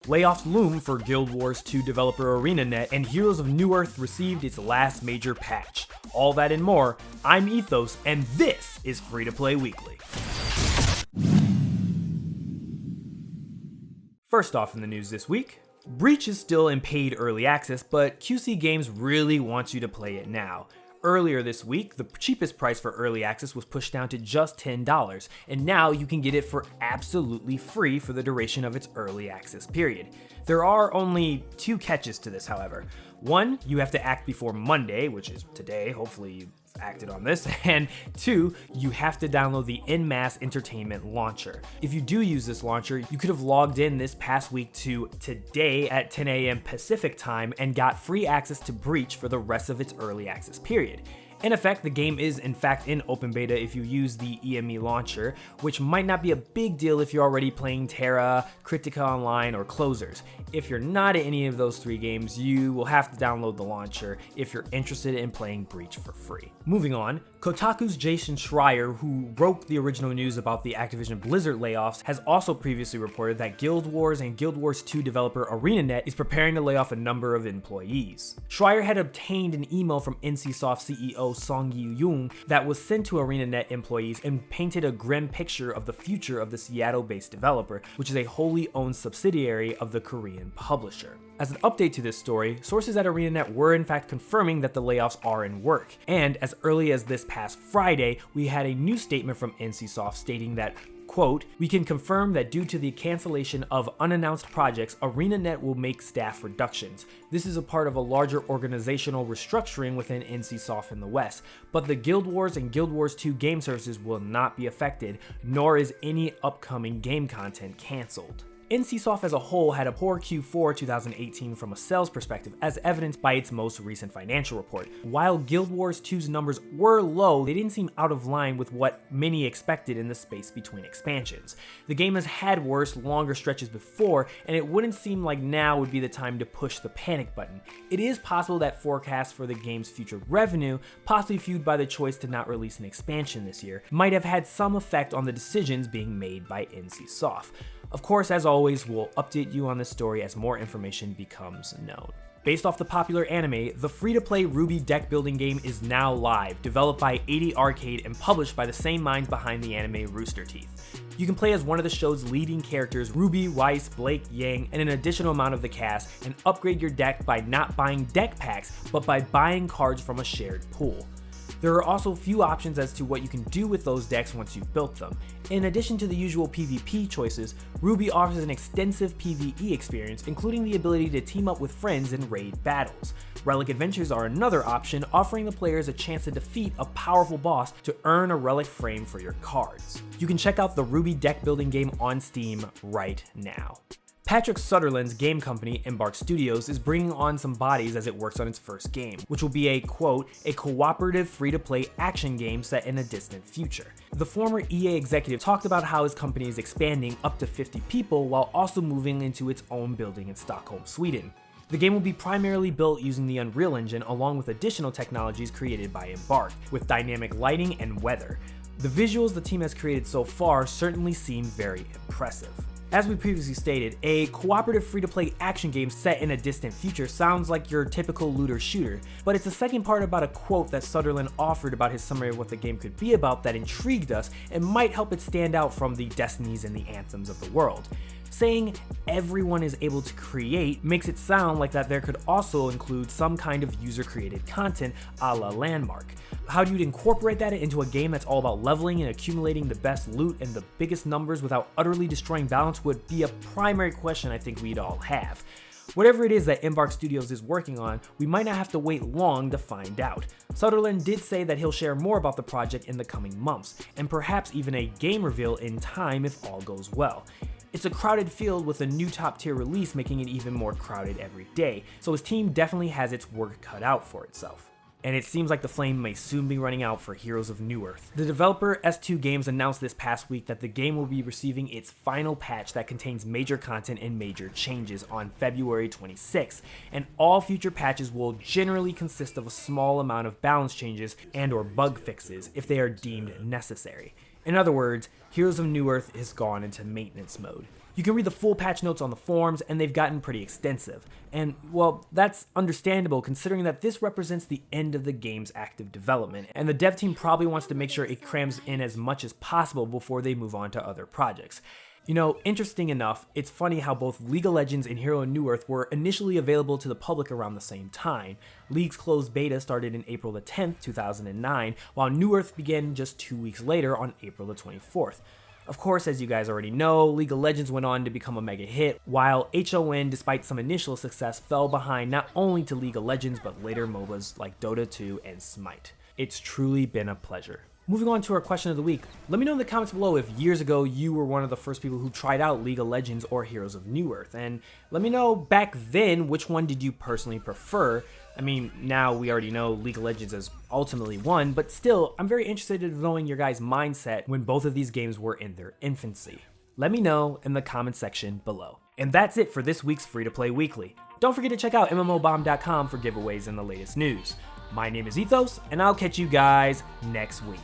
Layoffs loom for Guild Wars 2 developer ArenaNet, and Heroes of Newerth received its last major patch. All that and more. I'm Ethos, and this is Free to Play Weekly. First off in the news this week, Breach is still in paid early access, but QC Games really wants you to play it now. Earlier this week, the cheapest price for early access was pushed down to just $10, and now you can get it for absolutely free for the duration of its early access period. There are only two catches to this, however. One, you have to act before Monday, which is today, hopefully you acted on this, and two, you have to download the En Masse Entertainment launcher. If you do use this launcher, you could have logged in this past week to today at 10 a.m. Pacific time and got free access to Breach for the rest of its early access period. In effect, the game is in fact in open beta if you use the EME launcher, which might not be a big deal if you're already playing Terra, Critica Online, or Closers. If you're not at any of those three games, you will have to download the launcher if you're interested in playing Breach for free. Moving on, Kotaku's Jason Schreier, who broke the original news about the Activision Blizzard layoffs, has also previously reported that Guild Wars and Guild Wars 2 developer ArenaNet is preparing to lay off a number of employees. Schreier had obtained an email from NCSoft CEO Song-Yi Yoon that was sent to ArenaNet employees and painted a grim picture of the future of the Seattle-based developer, which is a wholly owned subsidiary of the Korean publisher. As an update to this story, sources at ArenaNet were in fact confirming that the layoffs are in work, and as early as this past Friday, we had a new statement from NCSoft stating that, quote, "We can confirm that due to the cancellation of unannounced projects, ArenaNet will make staff reductions. This is a part of a larger organizational restructuring within NCSoft in the West, but the Guild Wars and Guild Wars 2 game services will not be affected, nor is any upcoming game content canceled." NCSoft as a whole had a poor Q4 2018 from a sales perspective, as evidenced by its most recent financial report. While Guild Wars 2's numbers were low, they didn't seem out of line with what many expected in the space between expansions. The game has had worse, longer stretches before, and it wouldn't seem like now would be the time to push the panic button. It is possible that forecasts for the game's future revenue, possibly fueled by the choice to not release an expansion this year, might have had some effect on the decisions being made by NCSoft. Of course, as always, we'll update you on this story as more information becomes known. Based off the popular anime, the free-to-play RWBY deck building game is now live, developed by 80 Arcade and published by the same minds behind the anime Rooster Teeth. You can play as one of the show's leading characters, RWBY, Weiss, Blake, Yang, and an additional amount of the cast, and upgrade your deck by not buying deck packs, but by buying cards from a shared pool. There are also few options as to what you can do with those decks once you've built them. In addition to the usual PvP choices, RWBY offers an extensive PvE experience, including the ability to team up with friends in raid battles. Relic Adventures are another option, offering the players a chance to defeat a powerful boss to earn a relic frame for your cards. You can check out the RWBY deck building game on Steam right now. Patrick Sutherland's game company, Embark Studios, is bringing on some bodies as it works on its first game, which will be a, quote, "a cooperative free-to-play action game set in a distant future." The former EA executive talked about how his company is expanding up to 50 people while also moving into its own building in Stockholm, Sweden. The game will be primarily built using the Unreal Engine along with additional technologies created by Embark, with dynamic lighting and weather. The visuals the team has created so far certainly seem very impressive. As we previously stated, a cooperative free-to-play action game set in a distant future sounds like your typical looter shooter, but it's the second part about a quote that Sutherland offered about his summary of what the game could be about that intrigued us and might help it stand out from the Destinies and the Anthems of the world. Saying everyone is able to create makes it sound like that there could also include some kind of user-created content a la Landmark. How do you incorporate that into a game that's all about leveling and accumulating the best loot and the biggest numbers without utterly destroying balance would be a primary question I think we'd all have. Whatever it is that Embark Studios is working on, we might not have to wait long to find out. Sutherland did say that he'll share more about the project in the coming months, and perhaps even a game reveal in time if all goes well. It's a crowded field with a new top tier release making it even more crowded every day, so his team definitely has its work cut out for itself. And it seems like the flame may soon be running out for Heroes of Newerth. The developer S2 Games announced this past week that the game will be receiving its final patch that contains major content and major changes on February 26th, and all future patches will generally consist of a small amount of balance changes and/or bug fixes if they are deemed necessary. In other words, Heroes of Newerth has gone into maintenance mode. You can read the full patch notes on the forums, and they've gotten pretty extensive. And, well, that's understandable considering that this represents the end of the game's active development, and the dev team probably wants to make sure it crams in as much as possible before they move on to other projects. You know, interesting enough, it's funny how both League of Legends and Hero Newerth were initially available to the public around the same time. League's closed beta started in April the 10th, 2009, while Newerth began just 2 weeks later on April the 24th. Of course, as you guys already know, League of Legends went on to become a mega hit, while HON, despite some initial success, fell behind not only to League of Legends, but later MOBAs like Dota 2 and Smite. It's truly been a pleasure. Moving on to our question of the week, let me know in the comments below if years ago you were one of the first people who tried out League of Legends or Heroes of Newerth, and let me know back then which one did you personally prefer. I mean, now we already know League of Legends has ultimately won, but still, I'm very interested in knowing your guys' mindset when both of these games were in their infancy. Let me know in the comment section below. And that's it for this week's Free to Play Weekly. Don't forget to check out mmobomb.com for giveaways and the latest news. My name is Ethos, and I'll catch you guys next week.